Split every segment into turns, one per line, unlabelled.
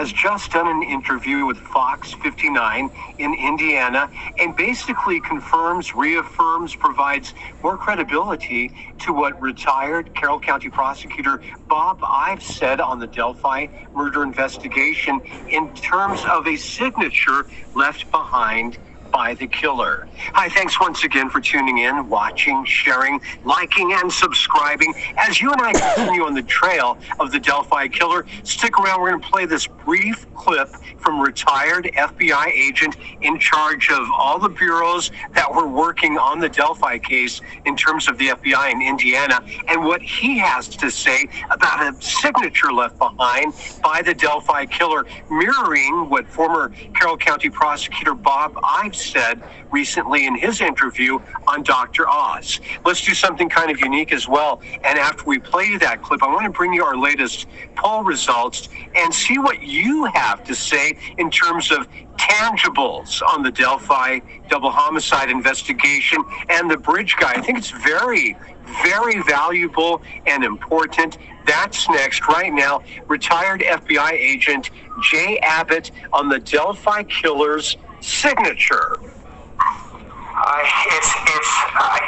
has just done an interview with Fox 59 in Indiana and basically confirms, reaffirms, provides more credibility to what retired Carroll County prosecutor Bob Ives said on the Delphi murder investigation in terms of a signature left behind by the killer. Hi, thanks once again for tuning in, watching, sharing, liking, and subscribing. As you and I continue on the trail of the Delphi killer, stick around. We're going to play this brief clip from retired FBI agent in charge of all the bureaus that were working on the Delphi case in terms of the FBI in Indiana, and what he has to say about a signature left behind by the Delphi killer, mirroring what former Carroll County prosecutor Bob Ives said recently in his interview on Dr. Oz. Let's do something kind of unique as well. And after we play you that clip, I want to bring you our latest poll results and see what you have to say in terms of tangibles on the Delphi double homicide investigation and the bridge guy. I think it's very, very valuable and important. That's next. Right now, retired FBI agent Jay Abbott on the Delphi killer's signature.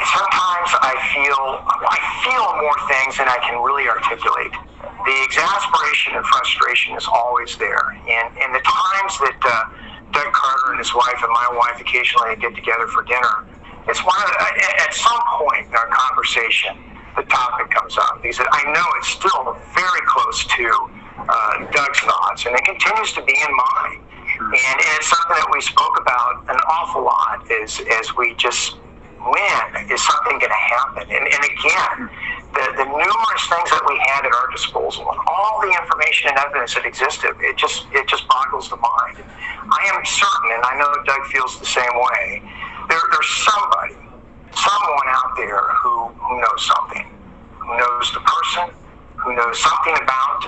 Sometimes I feel more things than I can really articulate. The exasperation and frustration is always there. And the times that Doug Carter and his wife and my wife occasionally get together for dinner, it's at some point in our conversation, the topic comes up. He said, I know it's still very close to Doug's thoughts, and it continues to be in mine. And it's something that we spoke about an awful lot as we just, when is something going to happen? And again, the numerous things that we had at our disposal and all the information and evidence that existed, it just boggles the mind. I am certain, and I know Doug feels the same way, there's someone out there who knows something, who knows the person, who knows something about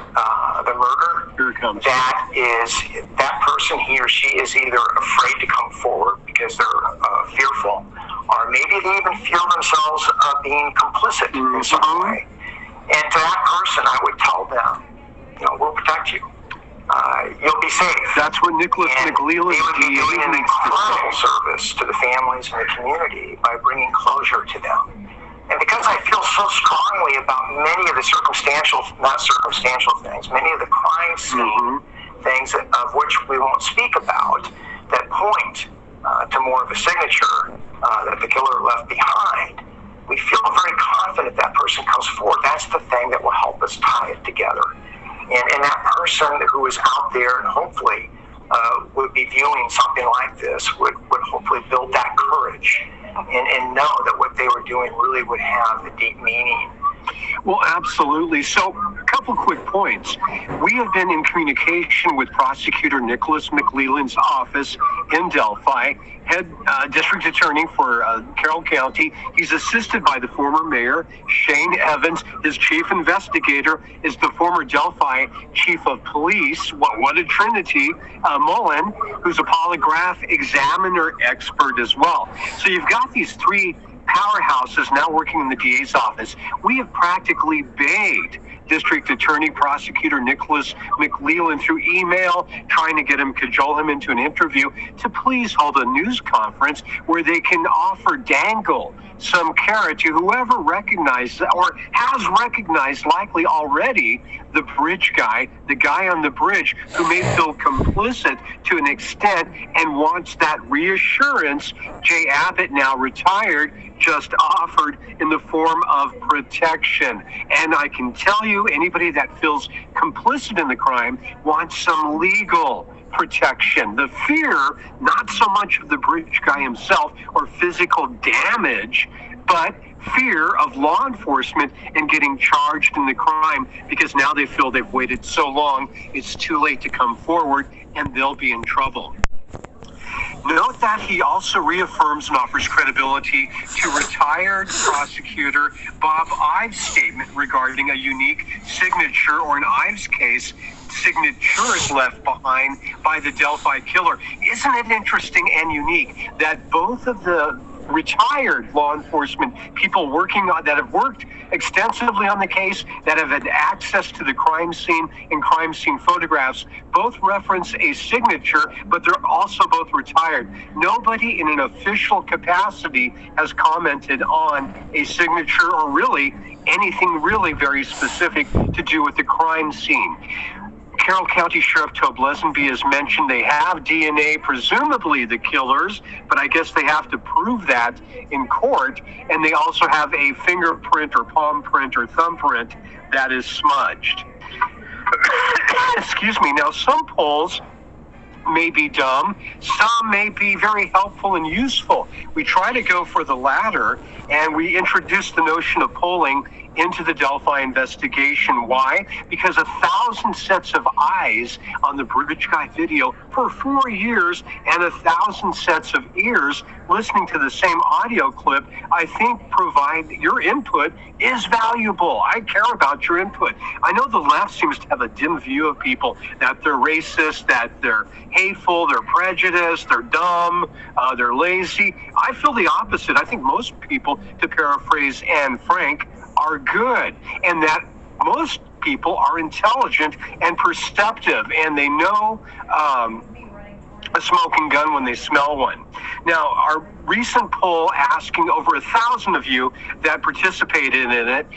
the murder.
Here it comes.
That person, he or she, is either afraid to come forward because they're fearful, or maybe they even feel themselves being complicit in some way. And to that person, I would tell them, we'll protect you. You'll be safe.
That's what Nicholas McLeland
is doing an incredible service to the families and the community by bringing closure to them. And because I feel so strongly about many of the many of the crime scene things of which we won't speak about that point to more of a signature that the killer left behind, we feel very confident that person comes forward. That's the thing that will help us tie it together. And that person who is out there and hopefully would be viewing something like this would hopefully build that courage and know that what they were doing really would have a deep meaning.
Well, absolutely. So, a couple quick points. We have been in communication with Prosecutor Nicholas McLeland's office in Delphi, head district attorney for Carroll County. He's assisted by the former mayor, Shane Evans. His chief investigator is the former Delphi chief of police, what a trinity, Mullen, who's a polygraph examiner expert as well. So you've got these three powerhouses now working in the DA's office. We have practically begged District Attorney Prosecutor Nicholas McLeland through email, trying to cajole him into an interview, to please hold a news conference where they can dangle some carrot to whoever recognizes or has recognized likely already the bridge guy, the guy on the bridge who may feel complicit to an extent and wants that reassurance Jay Abbott, now retired, just offered in the form of protection. And I can tell you, anybody that feels complicit in the crime wants some legal protection. The fear, not so much of the bridge guy himself or physical damage, but fear of law enforcement and getting charged in the crime, because now they feel they've waited so long, it's too late to come forward and they'll be in trouble. Note that he also reaffirms and offers credibility to retired prosecutor Bob Ives' statement regarding a unique signature, or in Ives' case, signatures left behind by the Delphi killer. Isn't it interesting and unique that both of the retired law enforcement people that have worked extensively on the case, that have had access to the crime scene and crime scene photographs, both reference a signature, but they're also both retired. Nobody in an official capacity has commented on a signature or really anything really very specific to do with the crime scene. Carroll County Sheriff Tobe Lesenby has mentioned they have DNA, presumably the killers, but I guess they have to prove that in court. And they also have a fingerprint or palm print or thumbprint that is smudged. Excuse me. Now, some polls may be dumb, some may be very helpful and useful. We try to go for the latter, and we introduce the notion of polling into the Delphi investigation. Why? Because 1,000 sets of eyes on the bridge guy video for 4 years and 1,000 sets of ears listening to the same audio clip, I think provide your input is valuable. I care about your input. I know the left seems to have a dim view of people, that they're racist, that they're hateful, they're prejudiced, they're dumb, they're lazy. I feel the opposite. I think most people, to paraphrase Anne Frank, are good, and that most people are intelligent and perceptive, and they know a smoking gun when they smell one. Now, our recent poll asking over 1,000 of you that participated in it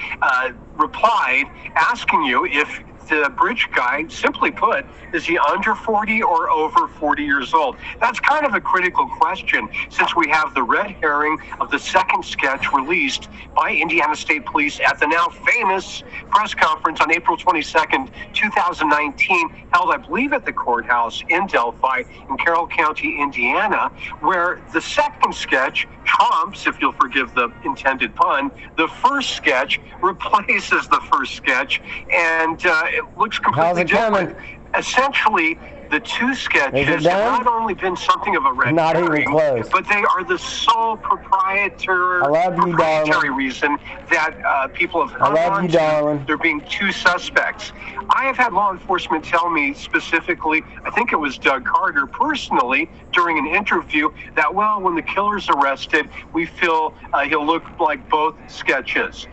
replied, asking you if the bridge guy, simply put, is he under 40 or over 40 years old? That's kind of a critical question, since we have the red herring of the second sketch released by Indiana State Police at the now famous press conference on April 22nd, 2019, held, I believe, at the courthouse in Delphi in Carroll County, Indiana, where the second sketch trumps, if you'll forgive the intended pun, the first sketch replaces the first sketch, and it looks completely different. Essentially, the two sketches have not only been something of a red herring, but they are the sole proprietary reason that people have hung on to. There being two suspects. I have had law enforcement tell me specifically, I think it was Doug Carter personally, during an interview, that, well, when the killer's arrested, we feel he'll look like both sketches.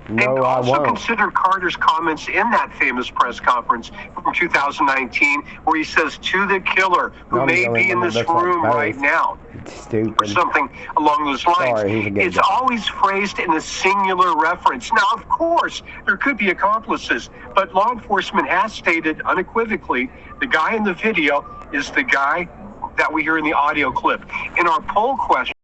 No,
and also
I won't.
consider Carter's comments in that famous press conference from 2019, where he says to the killer, who may be in this room right now,
stupid,
or something along those lines.
Sorry,
it's always phrased in a singular reference. Now, of course, there could be accomplices, but law enforcement has stated unequivocally the guy in the video is the guy that we hear in the audio clip. In our poll question,